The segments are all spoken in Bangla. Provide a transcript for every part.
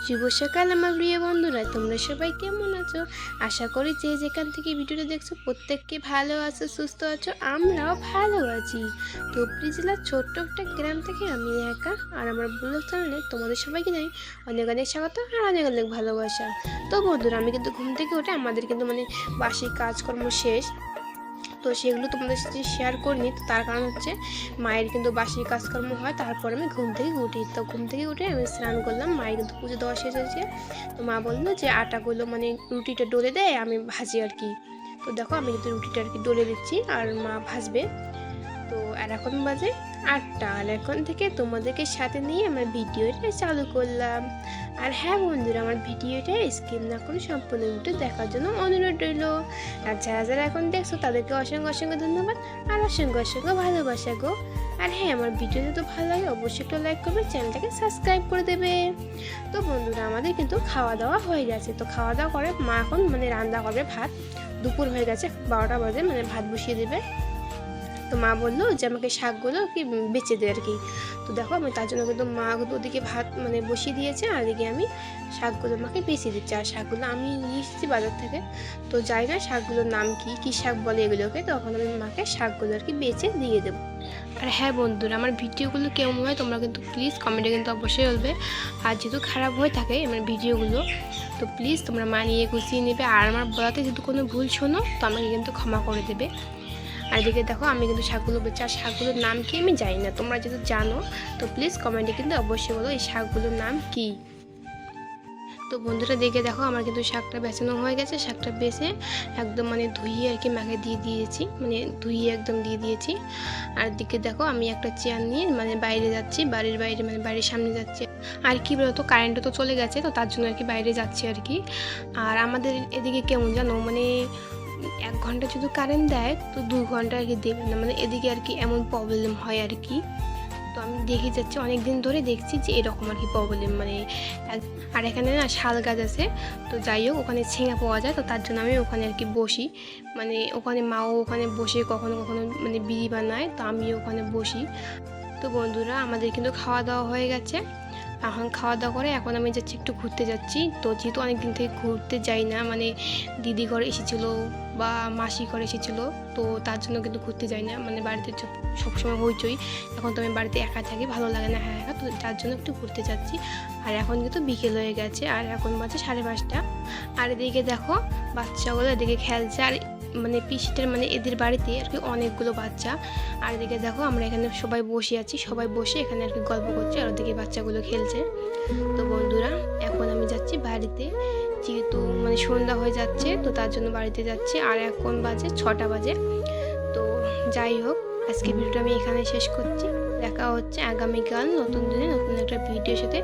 শুভ সকাল আমার প্রিয় বন্ধুরা, তোমরা সবাই কেমন আছো? আশা করি যে যেখান থেকে ভিডিওটা দেখছো প্রত্যেককে ভালো আছো, সুস্থ আছো। আমরাও ভালো আছি। ধুবড়ী জেলার ছোট্ট একটা গ্রাম থেকে আমি একা আর আমার ব্লগ চ্যানেলে তোমাদের সবাইকে জানাই অনেক অনেক স্বাগত আর অনেক অনেক ভালোবাসা। তো বন্ধুরা, আমি কিন্তু ঘুম থেকে উঠে আমাদের কিন্তু বাসি কাজকর্ম শেষ, তো সেগুলো তোমাদের সাথে শেয়ার করিনি। তো তার কারণ হচ্ছে মায়ের কিন্তু বাসি কাজকর্ম হয়, তারপর আমি ঘুম থেকে উঠি। তো ঘুম থেকে উঠে আমি স্নান করলাম, মায়ের কিন্তু পুজো দেওয়া শেষ হয়েছে। তো মা বললো যে আটাগুলো রুটিটা ডলে দেয়, আমি ভাজি আর কি। তো দেখো আমি কিন্তু রুটিটা আর কি ডলে দিচ্ছি আর মা ভাজবে। তো আর এখন বাজে 8টা, আর এখন থেকে তোমাদেরকে সাথে নিয়ে আমার ভিডিওটা চালু করলাম। আর হ্যাঁ বন্ধুরা, আমার ভিডিওটা স্কিপ না করে সম্পূর্ণ ভিডিও দেখার জন্য অনুরোধ রইল। আর যারা যারা এখন দেখছো তাদেরকে অসংখ্য অসংখ্য ধন্যবাদ আর অসংখ্য অসংখ্য ভালোবাসা গো। আর হ্যাঁ, আমার ভিডিও যদি ভালো লাগে অবশ্যই একটু লাইক করবে, চ্যানেলটাকে সাবস্ক্রাইব করে দেবে। তো বন্ধুরা, আমাদের কিন্তু খাওয়া দাওয়া হয়ে গেছে। তো খাওয়া দাওয়া করে মা এখন রান্না করবে ভাত। দুপুর হয়ে গেছে, 12টা বাজে, ভাত বসিয়ে দেবে। তো মা বললো যে আমাকে শাকগুলো কি বেচে দে আর কি। তো দেখো আমি তার জন্য কিন্তু মা কিন্তু ওদিকে ভাত বসিয়ে দিয়েছে, আর এদিকে আমি শাকগুলো মাকে বেছে দিচ্ছি। আর শাকগুলো আমি নিয়ে এসেছি বাজার থেকে, তো যাই না শাকগুলোর নাম কি শাক বলে এগুলোকে, তখন আমি মাকে শাকগুলো আর কি বেছে দিয়ে দেবো। আর হ্যাঁ বন্ধুরা, আমার ভিডিওগুলো কেমন হয় তোমরা কিন্তু প্লিজ কমেন্টে কিন্তু অবশ্যই বলবে। আর যেহেতু খারাপ হয়ে থাকে আমার ভিডিওগুলো, তো প্লিজ তোমরা মানিয়ে গুছিয়ে নেবে। আর আমার বলাতে যদি কোনো ভুল শোনো তো আমাকে কিন্তু ক্ষমা করে দেবে। আর এদিকে দেখো আমি কিন্তু শাকগুলো বেচি, আর শাকগুলোর নাম কি আমি জানি না, তোমরা যদি জানো তো প্লিজ কমেন্টে কিন্তু অবশ্যই বলো এই শাকগুলোর নাম কি। তো বন্ধুরা দেখে দেখো আমার কিন্তু শাকটা বেচানো হয়ে গেছে। শাকটা বেছে একদম ধুইয়ে আর কি মাকে দিয়ে দিয়েছি, ধুইয়ে একদম দিয়ে দিয়েছি। আর দিকে দেখো আমি একটা চেয়ার নিয়ে বাইরে যাচ্ছি, বাড়ির বাইরে বাড়ির সামনে যাচ্ছি। আর কি বলতো, কারেন্টও তো চলে গেছে, তো তার জন্য আর কি বাইরে যাচ্ছি আর কি। আর আমাদের এদিকে কেমন জানো, 1 ঘন্টা যদি কারেন্ট দেয় তো 2 ঘন্টা আর কি দেবে না, এদিকে আর কি এমন প্রবলেম হয় আর কি। তো আমি দেখে যাচ্ছি, অনেক দিন ধরে দেখছি যে এরকম আর কি প্রবলেম। আর এখানে না শাল গাছ আছে, তো যাই হোক ওখানে ছেঁড়া পাওয়া যায়, তো তার জন্য আমি ওখানে আর কি বসি। ওখানে মাও ওখানে বসে কখনো কখনো বিড়ি বানায়, তো আমিও ওখানে বসি। তো বন্ধুরা, আমাদের কিন্তু খাওয়া দাওয়া হয়ে গেছে। এখন খাওয়া দাওয়া করে এখন আমি যাচ্ছি একটু ঘুরতে যাচ্ছি। তো যেহেতু অনেক দিন থেকে ঘুরতে যাই না, দিদি ঘরে এসেছিলো বা মাসি ঘরে এসেছিলো, তো তার জন্য কিন্তু ঘুরতে যাই না। বাড়িতে সবসময় হইচই, এখন তো আমি বাড়িতে একা থাকি, ভালো লাগে না একা, তো তার জন্য একটু ঘুরতে যাচ্ছি। আর এখন কিন্তু বিকেল হয়ে গেছে, আর এখন বাজে 5:30। আর এদিকে দেখো বাচ্চাগুলো এদিকে খেলছে, আর পিসিটার এদের বাড়িতে আর কি অনেকগুলো বাচ্চা। আর এদিকে দেখো আমরা এখানে সবাই বসে আছি, সবাই বসে এখানে আর কি গল্প করছি, আর ওদিকে বাচ্চাগুলো খেলছে। তো বন্ধুরা, এখন আমি যাচ্ছি বাড়িতে, যেহেতু সন্ধ্যা হয়ে যাচ্ছে, তো তার জন্য বাড়িতে যাচ্ছি। আর এখন বাজে 6টা বাজে। তো যাই হোক, আজকে ভিডিওটা আমি এখানে শেষ করছি। দেখা হচ্ছে আগামীকাল নতুন দিনে নতুন একটা ভিডিওর সাথে।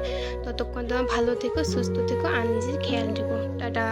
ততক্ষণ তোমরা ভালো থেকো, সুস্থ থেকো আর নিজের খেয়াল রেখো। টাটা।